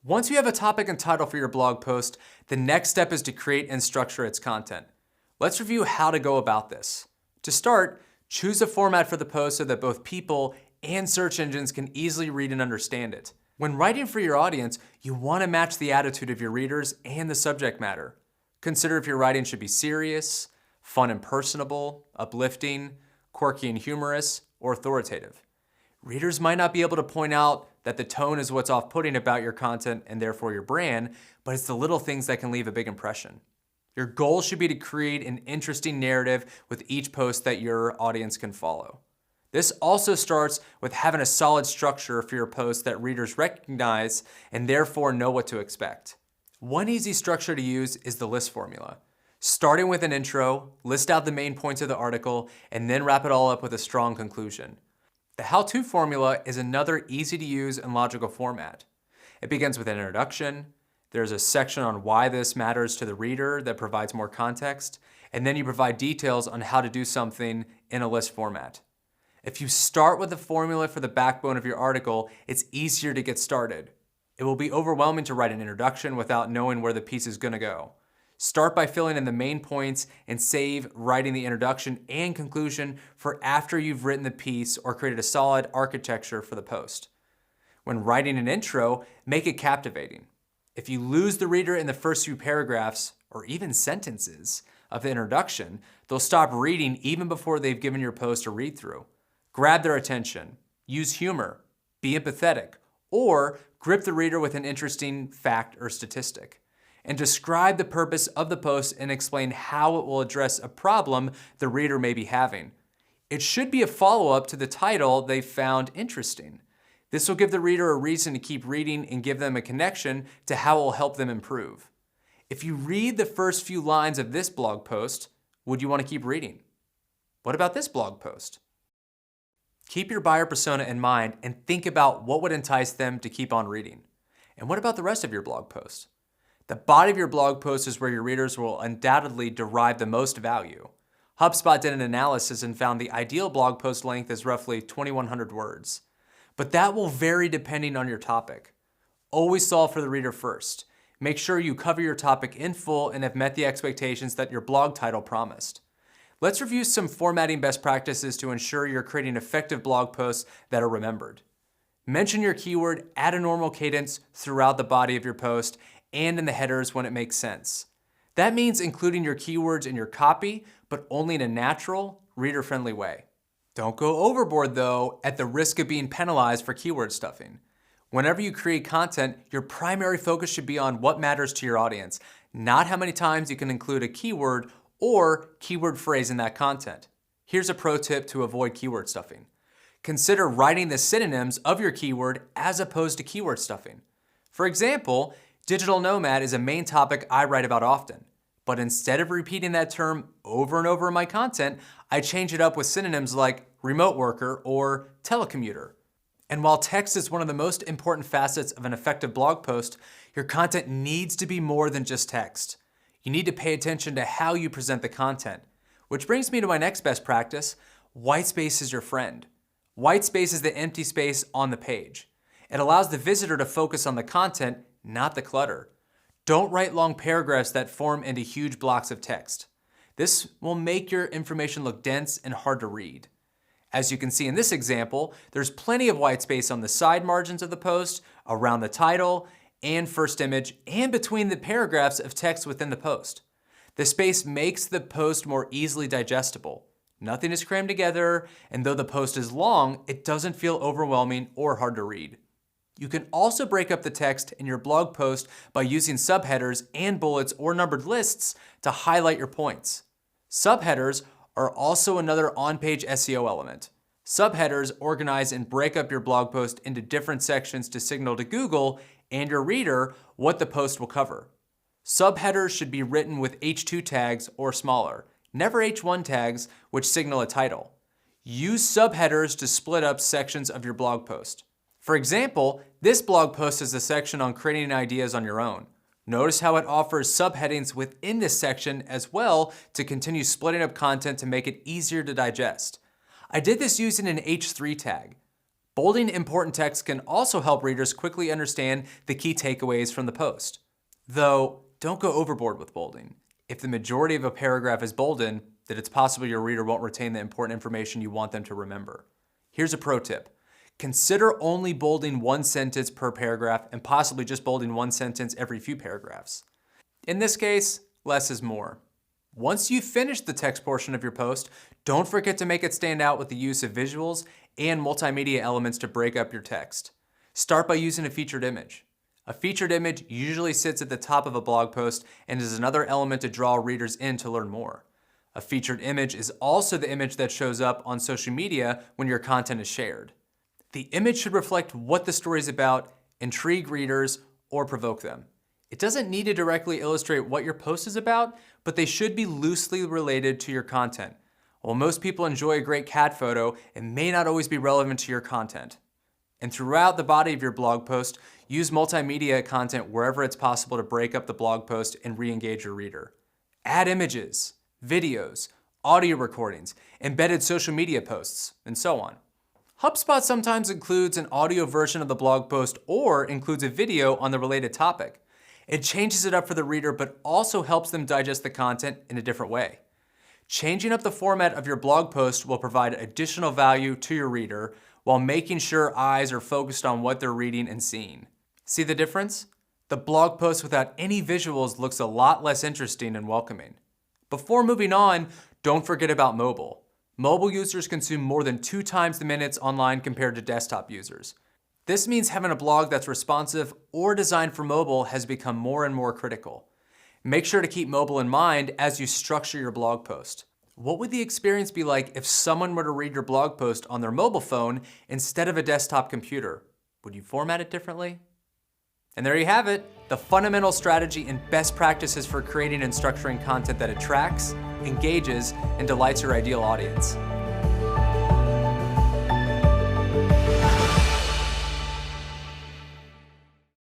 Once you have a topic and title for your blog post, the next step is to create and structure its content. Let's review how to go about this. To start, choose a format for the post so that both people and search engines can easily read and understand it. When writing for your audience, you want to match the attitude of your readers and the subject matter. Consider if your writing should be serious, fun and personable, uplifting, quirky and humorous, or authoritative. Readers might not be able to point out that the tone is what's off-putting about your content and therefore your brand, but it's the little things that can leave a big impression. Your goal should be to create an interesting narrative with each post that your audience can follow. This also starts with having a solid structure for your posts that readers recognize and therefore know what to expect. One easy structure to use is the list formula. Starting with an intro, list out the main points of the article, and then wrap it all up with a strong conclusion. The how-to formula is another easy-to-use and logical format. It begins with an introduction, there's a section on why this matters to the reader that provides more context, and then you provide details on how to do something in a list format. If you start with the formula for the backbone of your article, it's easier to get started. It will be overwhelming to write an introduction without knowing where the piece is going to go. Start by filling in the main points and save writing the introduction and conclusion for after you've written the piece or created a solid architecture for the post. When writing an intro, make it captivating. If you lose the reader in the first few paragraphs or even sentences of the introduction, they'll stop reading even before they've given your post a read through. Grab their attention, use humor, be empathetic, or grip the reader with an interesting fact or statistic. And describe the purpose of the post and explain how it will address a problem the reader may be having. It should be a follow-up to the title they found interesting. This will give the reader a reason to keep reading and give them a connection to how it will help them improve. If you read the first few lines of this blog post, would you want to keep reading? What about this blog post? Keep your buyer persona in mind and think about what would entice them to keep on reading. And what about the rest of your blog post? The body of your blog post is where your readers will undoubtedly derive the most value. HubSpot did an analysis and found the ideal blog post length is roughly 2,100 words. But that will vary depending on your topic. Always solve for the reader first. Make sure you cover your topic in full and have met the expectations that your blog title promised. Let's review some formatting best practices to ensure you're creating effective blog posts that are remembered. Mention your keyword at a normal cadence throughout the body of your post and in the headers when it makes sense. That means including your keywords in your copy, but only in a natural, reader-friendly way. Don't go overboard though, at the risk of being penalized for keyword stuffing. Whenever you create content, your primary focus should be on what matters to your audience, not how many times you can include a keyword or keyword phrase in that content. Here's a pro tip to avoid keyword stuffing. Consider writing the synonyms of your keyword as opposed to keyword stuffing. For example, digital nomad is a main topic I write about often, but instead of repeating that term over and over in my content, I change it up with synonyms like remote worker or telecommuter. And while text is one of the most important facets of an effective blog post, your content needs to be more than just text. You need to pay attention to how you present the content. Which brings me to my next best practice: white space is your friend. White space is the empty space on the page. It allows the visitor to focus on the content, not the clutter. Don't write long paragraphs that form into huge blocks of text. This will make your information look dense and hard to read. As you can see in this example, there's plenty of white space on the side margins of the post, around the title and first image, and between the paragraphs of text within the post. The space makes the post more easily digestible. Nothing is crammed together, and though the post is long, it doesn't feel overwhelming or hard to read. You can also break up the text in your blog post by using subheaders and bullets or numbered lists to highlight your points. Subheaders are also another on-page SEO element. Subheaders organize and break up your blog post into different sections to signal to Google and your reader what the post will cover. Subheaders should be written with H2 tags or smaller, never H1 tags, which signal a title. Use subheaders to split up sections of your blog post. For example, this blog post is a section on creating ideas on your own. Notice how it offers subheadings within this section as well to continue splitting up content to make it easier to digest. I did this using an H3 tag. Bolding important text can also help readers quickly understand the key takeaways from the post. Though, don't go overboard with bolding. If the majority of a paragraph is bolded, then it's possible your reader won't retain the important information you want them to remember. Here's a pro tip. Consider only bolding one sentence per paragraph and possibly just bolding one sentence every few paragraphs. In this case, less is more. Once you've finished the text portion of your post, don't forget to make it stand out with the use of visuals and multimedia elements to break up your text. Start by using a featured image. A featured image usually sits at the top of a blog post and is another element to draw readers in to learn more. A featured image is also the image that shows up on social media when your content is shared. The image should reflect what the story is about, intrigue readers, or provoke them. It doesn't need to directly illustrate what your post is about, but they should be loosely related to your content. While most people enjoy a great cat photo, it may not always be relevant to your content. And throughout the body of your blog post, use multimedia content wherever it's possible to break up the blog post and re-engage your reader. Add images, videos, audio recordings, embedded social media posts, and so on. HubSpot sometimes includes an audio version of the blog post or includes a video on the related topic. It changes it up for the reader, but also helps them digest the content in a different way. Changing up the format of your blog post will provide additional value to your reader while making sure eyes are focused on what they're reading and seeing. See the difference? The blog post without any visuals looks a lot less interesting and welcoming. Before moving on, don't forget about mobile. Mobile users consume more than 2 times the minutes online compared to desktop users. This means having a blog that's responsive or designed for mobile has become more and more critical. Make sure to keep mobile in mind as you structure your blog post. What would the experience be like if someone were to read your blog post on their mobile phone instead of a desktop computer? Would you format it differently? And there you have it, the fundamental strategy and best practices for creating and structuring content that attracts, engages, and delights your ideal audience.